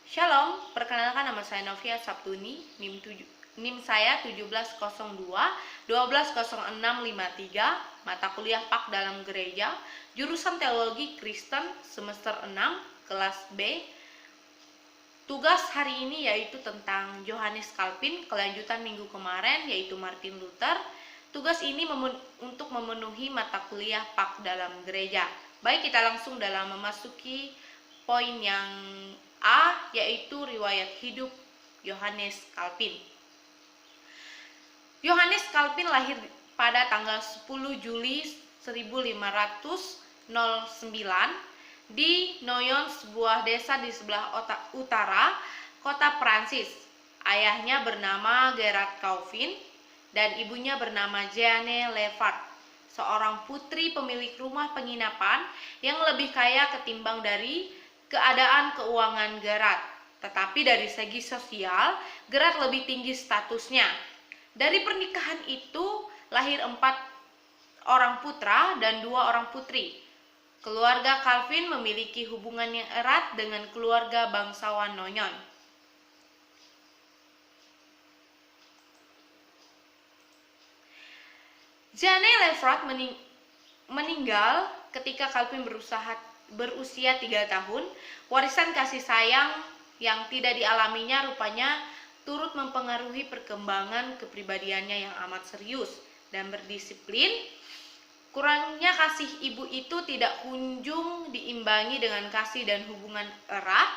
Shalom, perkenalkan nama saya Novia Sabtuni, NIM saya 1702 120653, mata kuliah Pak dalam Gereja, jurusan Teologi Kristen semester 6, kelas B. Tugas hari ini yaitu tentang Johannes Calvin, kelanjutan minggu kemarin yaitu Martin Luther. Tugas ini untuk memenuhi mata kuliah Pak dalam Gereja. Baik, kita langsung dalam memasuki poin yang A, yaitu riwayat hidup Johannes Calvin. Johannes Calvin lahir pada tanggal 10 Juli 1509 di Noyon, sebuah desa di sebelah utara kota Prancis. Ayahnya bernama Gerard Calvin dan ibunya bernama Jeanne Lefart, seorang putri pemilik rumah penginapan yang lebih kaya ketimbang dari keadaan keuangan Gerard. Tetapi dari segi sosial, Gerard lebih tinggi statusnya. Dari pernikahan itu lahir 4 orang putra dan 2 orang putri. Keluarga Calvin memiliki hubungan yang erat dengan keluarga bangsawan Noyon. Jeanne Lefart meninggal ketika Calvin berusia 3 tahun. Warisan kasih sayang yang tidak dialaminya rupanya turut mempengaruhi perkembangan kepribadiannya yang amat serius dan berdisiplin. Kurangnya kasih ibu itu tidak kunjung diimbangi dengan kasih dan hubungan erat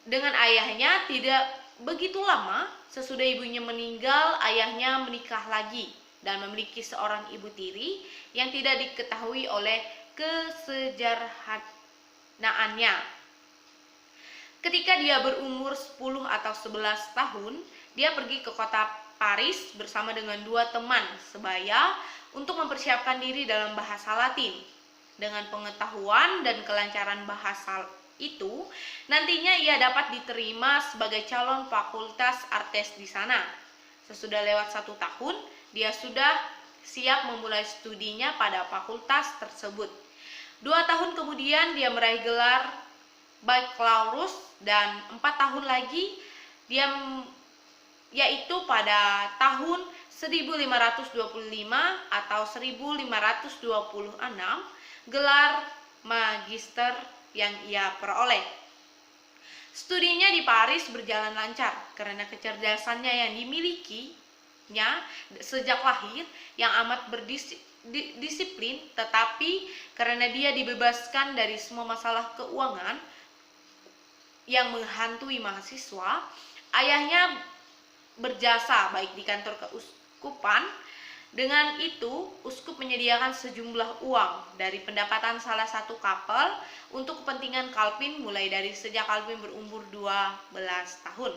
dengan ayahnya. Tidak begitu lama sesudah ibunya meninggal, ayahnya menikah lagi dan memiliki seorang ibu tiri yang tidak diketahui oleh kesederhanaannya. Ketika dia berumur 10 atau 11 tahun, dia pergi ke kota Paris bersama dengan 2 teman sebaya untuk mempersiapkan diri dalam bahasa Latin. Dengan pengetahuan dan kelancaran bahasa itu, nantinya ia dapat diterima sebagai calon fakultas artes di sana. Sesudah lewat 1 tahun, dia sudah siap memulai studinya pada fakultas tersebut. 2 tahun kemudian dia meraih gelar baccalaureus dan 4 tahun lagi dia yaitu pada tahun 1525 atau 1526 gelar magister yang ia peroleh. Studinya di Paris berjalan lancar karena kecerdasannya yang dimilikinya sejak lahir yang amat berdisiplin, tetapi karena dia dibebaskan dari semua masalah keuangan yang menghantui mahasiswa, ayahnya berjasa baik di kantor keuskupan. Dengan itu, uskup menyediakan sejumlah uang dari pendapatan salah satu kapel untuk kepentingan Calvin mulai dari sejak Calvin berumur 12 tahun.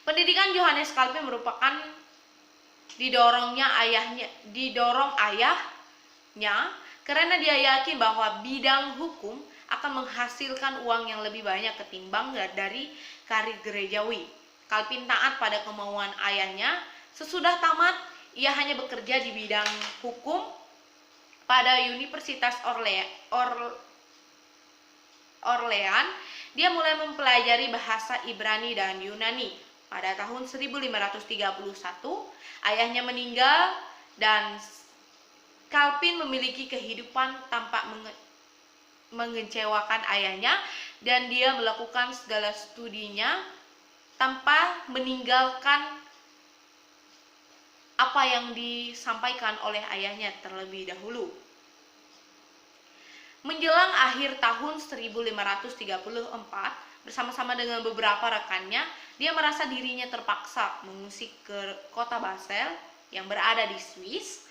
Pendidikan Johannes Calvin merupakan didorong ayahnya karena dia yakin bahwa bidang hukum akan menghasilkan uang yang lebih banyak ketimbang dari karir gerejawi. Calvin taat pada kemauan ayahnya. Sesudah tamat, ia hanya bekerja di bidang hukum pada Universitas Orleans. Dia mulai mempelajari bahasa Ibrani dan Yunani. Pada tahun 1531, ayahnya meninggal dan Calvin memiliki kehidupan tanpa mengecewakan ayahnya, dan dia melakukan segala studinya tanpa meninggalkan apa yang disampaikan oleh ayahnya terlebih dahulu. Menjelang akhir tahun 1534, bersama-sama dengan beberapa rekannya, dia merasa dirinya terpaksa mengungsi ke kota Basel yang berada di Swiss.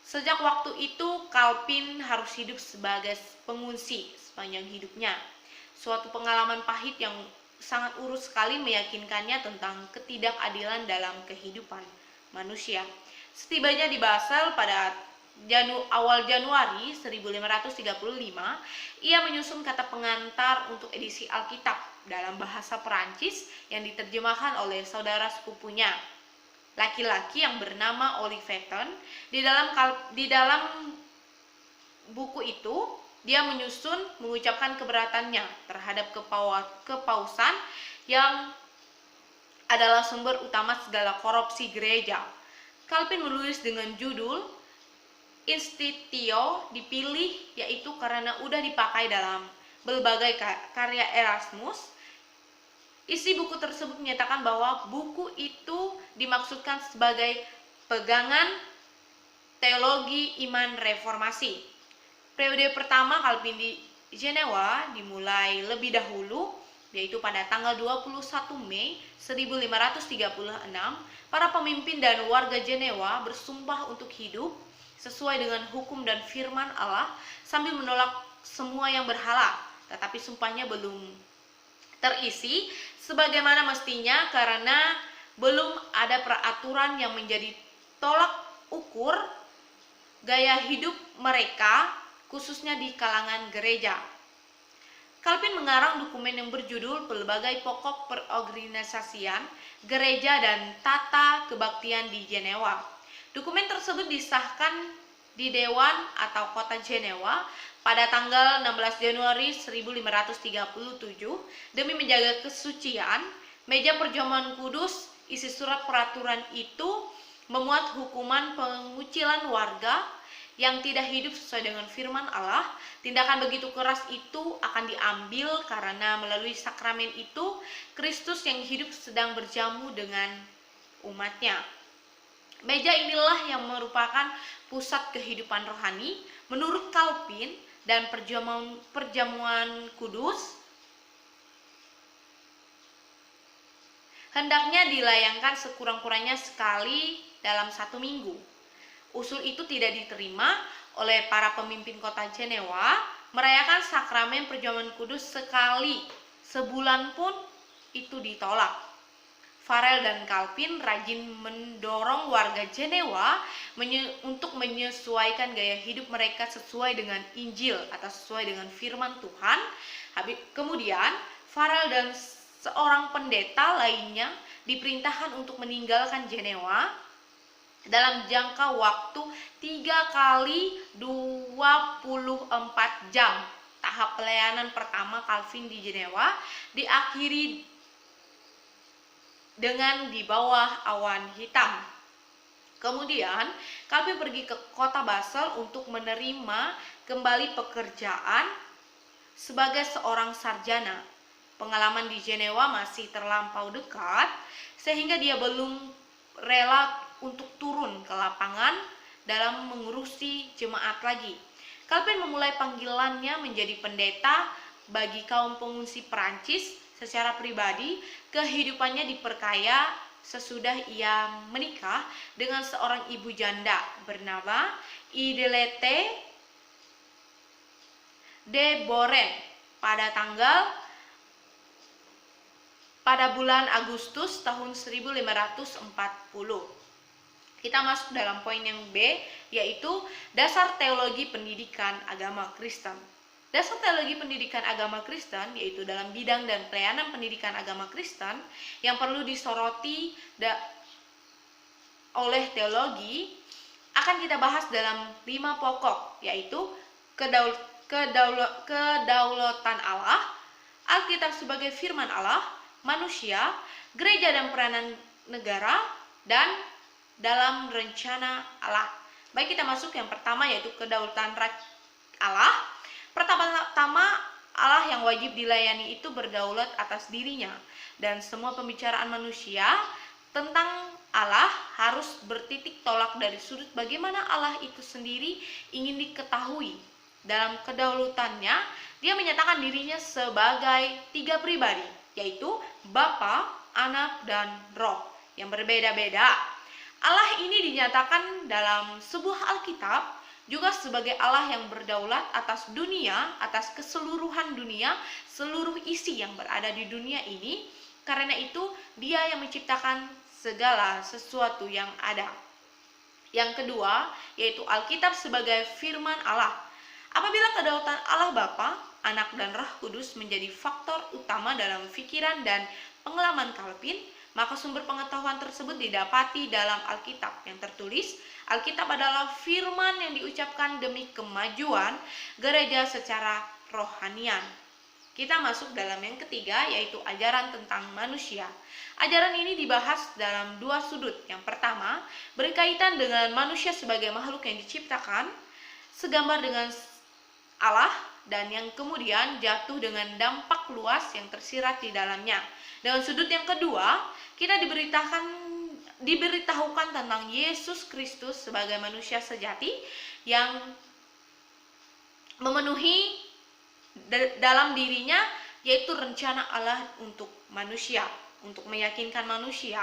Sejak waktu itu, Calvin harus hidup sebagai pengungsi sepanjang hidupnya. Suatu pengalaman pahit yang sangat urut sekali meyakinkannya tentang ketidakadilan dalam kehidupan manusia. Setibanya di Basel pada awal Januari 1535, ia menyusun kata pengantar untuk edisi Alkitab dalam bahasa Perancis yang diterjemahkan oleh saudara sepupunya, laki-laki yang bernama Olivetan. Di dalam buku itu dia mengucapkan keberatannya terhadap kepausan yang adalah sumber utama segala korupsi gereja. Calvin menulis dengan judul Institutio dipilih yaitu karena udah dipakai dalam berbagai karya Erasmus. Isi buku tersebut menyatakan bahwa buku itu dimaksudkan sebagai pegangan teologi iman reformasi. Periode pertama Calvin di Jenewa dimulai lebih dahulu, yaitu pada tanggal 21 Mei 1536, para pemimpin dan warga Jenewa bersumpah untuk hidup sesuai dengan hukum dan firman Allah sambil menolak semua yang berhala. Tetapi sumpahnya belum terisi sebagaimana mestinya karena belum ada peraturan yang menjadi tolak ukur gaya hidup mereka, khususnya di kalangan gereja. Calvin mengarang dokumen yang berjudul Pelbagai Pokok Perorganisasian Gereja dan Tata Kebaktian di Jenewa. Dokumen tersebut disahkan di Dewan atau Kota Jenewa pada tanggal 16 Januari 1537 demi menjaga kesucian meja perjamuan kudus. Isi surat peraturan itu memuat hukuman pengucilan warga yang tidak hidup sesuai dengan firman Allah. Tindakan begitu keras itu akan diambil karena melalui sakramen itu Kristus yang hidup sedang berjamu dengan umatnya. Meja inilah yang merupakan pusat kehidupan rohani menurut Calvin, dan perjamuan kudus hendaknya dilayangkan sekurang-kurangnya sekali dalam 1 minggu. Usul itu tidak diterima oleh para pemimpin kota Jenewa. Merayakan sakramen perjamuan kudus sekali sebulan pun itu ditolak. Farel dan Calvin rajin mendorong warga Jenewa untuk menyesuaikan gaya hidup mereka sesuai dengan Injil atau sesuai dengan firman Tuhan. Kemudian Farel dan seorang pendeta lainnya diperintahkan untuk meninggalkan Jenewa dalam jangka waktu 3 kali 24 jam. Tahap pelayanan pertama Calvin di Jenewa diakhiri dengan di bawah awan hitam. Kemudian Calvin pergi ke kota Basel untuk menerima kembali pekerjaan sebagai seorang sarjana. Pengalaman di Jenewa masih terlampau dekat sehingga dia belum rela untuk turun ke lapangan dalam mengurusi jemaat lagi. Calvin memulai panggilannya menjadi pendeta bagi kaum pengungsi Perancis. Secara pribadi, kehidupannya diperkaya sesudah ia menikah dengan seorang ibu janda bernama Idelete de Boren pada bulan Agustus tahun 1540. Kita masuk dalam poin yang B, yaitu dasar teologi pendidikan agama Kristen. Dasar teologi pendidikan agama Kristen, yaitu dalam bidang dan pelayanan pendidikan agama Kristen, yang perlu disoroti oleh teologi, akan kita bahas dalam 5 pokok, yaitu kedaulatan Allah, Alkitab sebagai firman Allah, manusia, gereja dan peranan negara, dan dalam rencana Allah. Baik, kita masuk yang pertama, yaitu kedaulatan Allah. Pertama-tama, Allah yang wajib dilayani itu berdaulat atas dirinya, dan semua pembicaraan manusia tentang Allah harus bertitik tolak dari sudut bagaimana Allah itu sendiri ingin diketahui. Dalam kedaulatannya, dia menyatakan dirinya sebagai 3 pribadi, yaitu Bapa, Anak, dan Roh yang berbeda-beda. Allah ini dinyatakan dalam sebuah Alkitab juga sebagai Allah yang berdaulat atas dunia, atas keseluruhan dunia, seluruh isi yang berada di dunia ini. Karena itu dia yang menciptakan segala sesuatu yang ada. Yang kedua, yaitu Alkitab sebagai firman Allah. Apabila kedaulatan Allah Bapa, Anak, dan Roh Kudus menjadi faktor utama dalam pikiran dan pengalaman Calvin, Maka sumber pengetahuan tersebut didapati dalam Alkitab yang tertulis. Alkitab adalah firman yang diucapkan demi kemajuan gereja secara rohanian. Kita masuk dalam yang ketiga, yaitu ajaran tentang manusia. Ajaran ini dibahas dalam dua sudut. Yang pertama, berkaitan dengan manusia sebagai makhluk yang diciptakan segambar dengan Allah, dan yang kemudian jatuh dengan dampak luas yang tersirat di dalamnya. Dengan sudut yang kedua, kita diberitahukan tentang Yesus Kristus sebagai manusia sejati yang memenuhi dalam dirinya, yaitu rencana Allah untuk manusia. Untuk meyakinkan manusia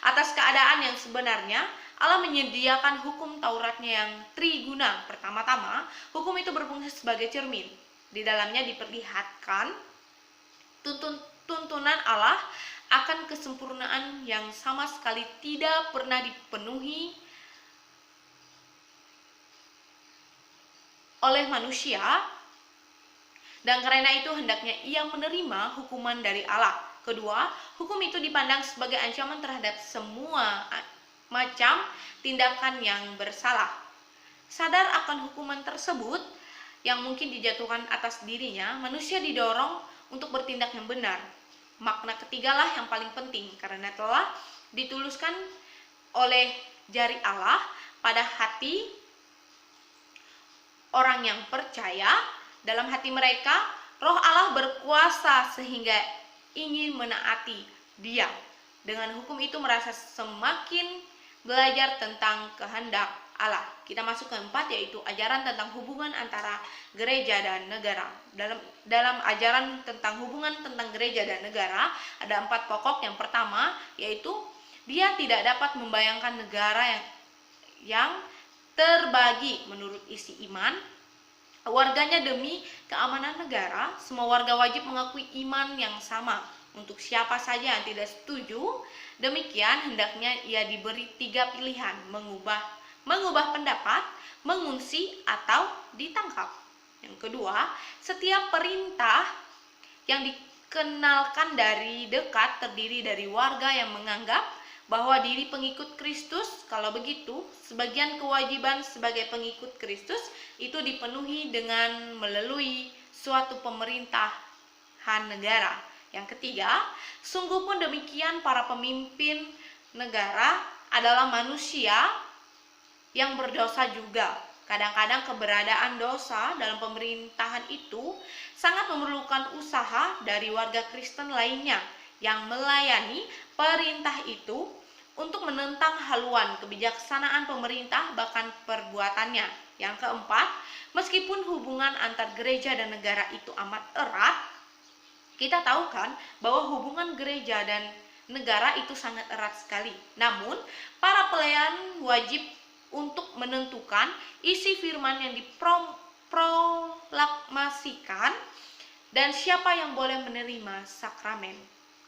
atas keadaan yang sebenarnya, Allah menyediakan hukum Tauratnya yang triguna. Pertama-tama, hukum itu berfungsi sebagai cermin. Di dalamnya diperlihatkan tuntunan Allah akan kesempurnaan yang sama sekali tidak pernah dipenuhi oleh manusia, dan karena itu hendaknya ia menerima hukuman dari Allah. Kedua, hukum itu dipandang sebagai ancaman terhadap semua macam tindakan yang bersalah. Sadar akan hukuman tersebut yang mungkin dijatuhkan atas dirinya, manusia didorong untuk bertindak yang benar. Makna ketigalah yang paling penting, karena telah dituluskan oleh jari Allah pada hati orang yang percaya. Dalam hati mereka, Roh Allah berkuasa sehingga ingin menaati Dia. Dengan hukum itu merasa semakin belajar tentang kehendak Allah. Kita masuk ke 4, yaitu ajaran tentang hubungan antara gereja dan negara. Dalam ajaran tentang hubungan tentang gereja dan negara ada 4 pokok. Yang pertama, yaitu dia tidak dapat membayangkan negara yang terbagi menurut isi iman warganya. Demi keamanan negara, semua warga wajib mengakui iman yang sama. Untuk siapa saja yang tidak setuju demikian, hendaknya ia diberi 3 pilihan: mengubah pendapat, mengungsi, atau ditangkap. Yang kedua, setiap perintah yang dikenalkan dari dekat terdiri dari warga yang menganggap bahwa diri pengikut Kristus. Kalau begitu, sebagian kewajiban sebagai pengikut Kristus itu dipenuhi dengan melalui suatu pemerintahan negara. Yang ketiga, sungguh pun demikian, para pemimpin negara adalah manusia yang berdosa juga. Kadang-kadang keberadaan dosa dalam pemerintahan itu sangat memerlukan usaha dari warga Kristen lainnya yang melayani perintah itu untuk menentang haluan kebijaksanaan pemerintah, bahkan perbuatannya. Yang keempat, meskipun hubungan antar gereja dan negara itu amat erat, kita tahu kan bahwa hubungan gereja dan negara itu sangat erat sekali. Namun, para pelayan wajib untuk menentukan isi firman yang diproklamasikan dan siapa yang boleh menerima sakramen.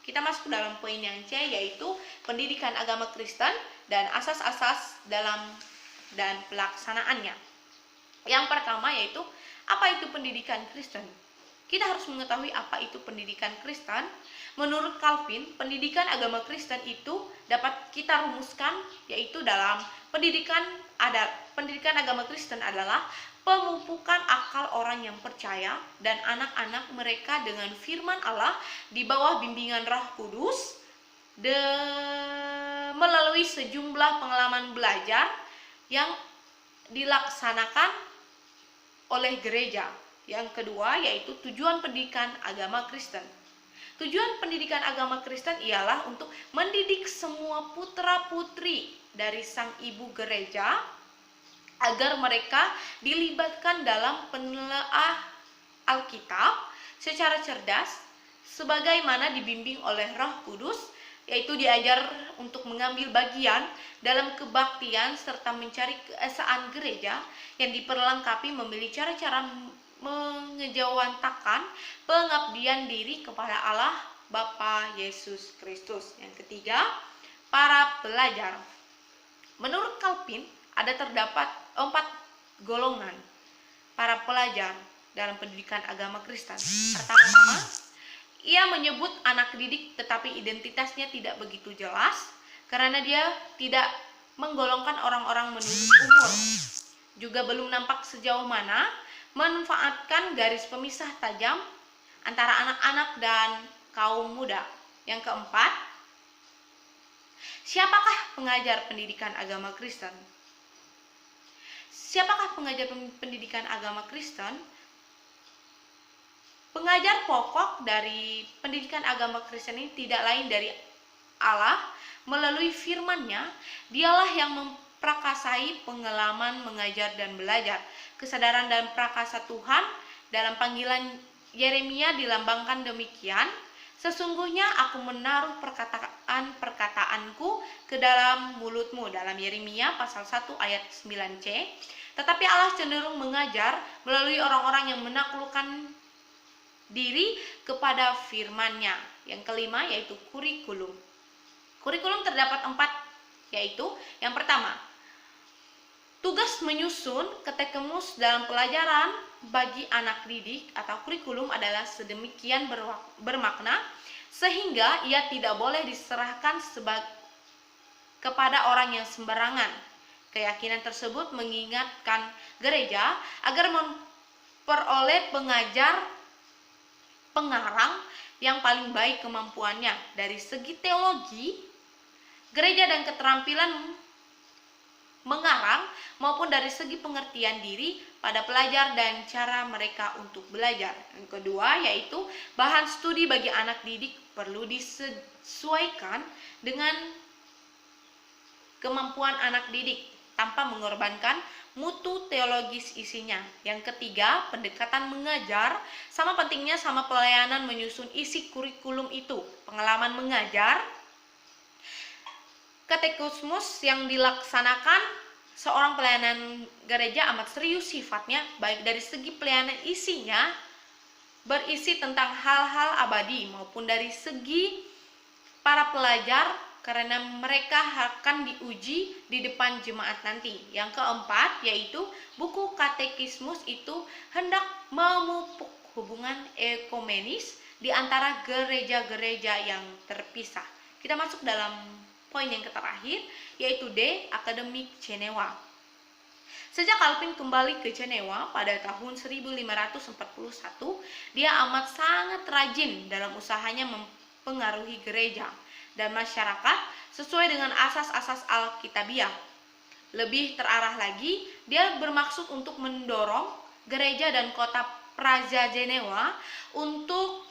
Kita masuk dalam poin yang C, yaitu pendidikan agama Kristen dan asas-asas dalam dan pelaksanaannya. Yang pertama yaitu, apa itu pendidikan Kristen? Kita harus mengetahui apa itu pendidikan Kristen. Menurut Calvin, pendidikan agama Kristen itu dapat kita rumuskan yaitu dalam pendidikan agama Kristen adalah pemupukan akal orang yang percaya dan anak-anak mereka dengan firman Allah di bawah bimbingan Roh Kudus melalui sejumlah pengalaman belajar yang dilaksanakan oleh gereja. Yang kedua yaitu tujuan pendidikan agama Kristen. Tujuan pendidikan agama Kristen ialah untuk mendidik semua putra-putri dari sang ibu gereja agar mereka dilibatkan dalam penelaah Alkitab secara cerdas sebagaimana dibimbing oleh Roh Kudus, yaitu diajar untuk mengambil bagian dalam kebaktian serta mencari keesaan gereja yang diperlengkapi memiliki cara-cara mengejawantakan pengabdian diri kepada Allah Bapa Yesus Kristus. Yang ketiga, para pelajar. Menurut Calvin, terdapat 4 golongan para pelajar dalam pendidikan agama Kristen. Pertama-tama, Ia menyebut anak didik tetapi identitasnya tidak begitu jelas karena dia tidak menggolongkan orang-orang menurut umur. Juga belum nampak sejauh mana memanfaatkan garis pemisah tajam antara anak-anak dan kaum muda. Yang keempat, siapakah pengajar pendidikan agama Kristen? Siapakah pengajar pendidikan agama Kristen? Pengajar pokok dari pendidikan agama Kristen ini tidak lain dari Allah melalui firman-Nya. Dialah yang memprakasai pengalaman mengajar dan belajar. Kesadaran dan prakasa Tuhan dalam panggilan Yeremia dilambangkan demikian, sesungguhnya aku menaruh perkataan-perkataanku ke dalam mulutmu, dalam Yeremia pasal 1 ayat 9c. Tetapi Allah cenderung mengajar melalui orang-orang yang menaklukkan diri kepada firman-Nya. Yang kelima yaitu kurikulum. Kurikulum terdapat 4, yaitu yang pertama, tugas menyusun katekismus dalam pelajaran bagi anak didik atau kurikulum adalah sedemikian bermakna sehingga ia tidak boleh diserahkan kepada orang yang sembarangan. Keyakinan tersebut mengingatkan gereja agar memperoleh pengarang yang paling baik kemampuannya dari segi teologi, gereja dan keterampilan mengarang maupun dari segi pengertian diri pada pelajar dan cara mereka untuk belajar. Yang kedua yaitu bahan studi bagi anak didik perlu disesuaikan dengan kemampuan anak didik tanpa mengorbankan mutu teologis isinya. Yang ketiga, pendekatan mengajar sama pentingnya sama pelayanan menyusun isi kurikulum itu. Pengalaman mengajar, katekismus yang dilaksanakan seorang pelayanan gereja amat serius sifatnya, baik dari segi pelayanan isinya berisi tentang hal-hal abadi maupun dari segi para pelajar karena mereka akan diuji di depan jemaat nanti. Yang keempat yaitu buku katekismus itu hendak memupuk hubungan ekumenis di antara gereja-gereja yang terpisah. Kita masuk dalam poin yang terakhir yaitu D. Akademik Jenewa. Sejak Calvin kembali ke Jenewa pada tahun 1541, dia amat sangat rajin dalam usahanya mempengaruhi gereja dan masyarakat sesuai dengan asas-asas Alkitabiah. Lebih terarah lagi, dia bermaksud untuk mendorong gereja dan kota Praja Jenewa untuk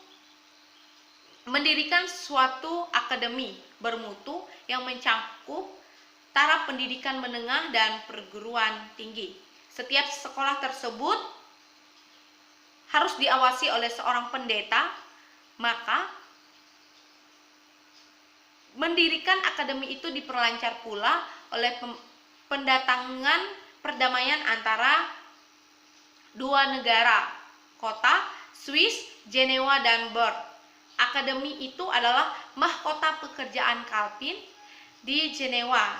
mendirikan suatu akademi bermutu yang mencakup taraf pendidikan menengah dan perguruan tinggi. Setiap sekolah tersebut harus diawasi oleh seorang pendeta, maka mendirikan akademi itu diperlancar pula oleh pendatangan perdamaian antara dua negara, kota Swiss, Jenewa dan Bern. Akademi itu adalah mahkota pekerjaan Calvin di Jenewa.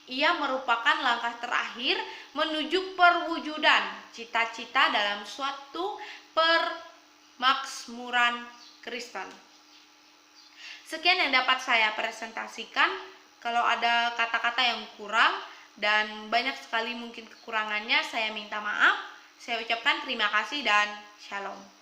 Ia merupakan langkah terakhir menuju perwujudan cita-cita dalam suatu permakmuran Kristen. Sekian yang dapat saya presentasikan. Kalau ada kata-kata yang kurang dan banyak sekali mungkin kekurangannya, saya minta maaf. Saya ucapkan terima kasih dan shalom.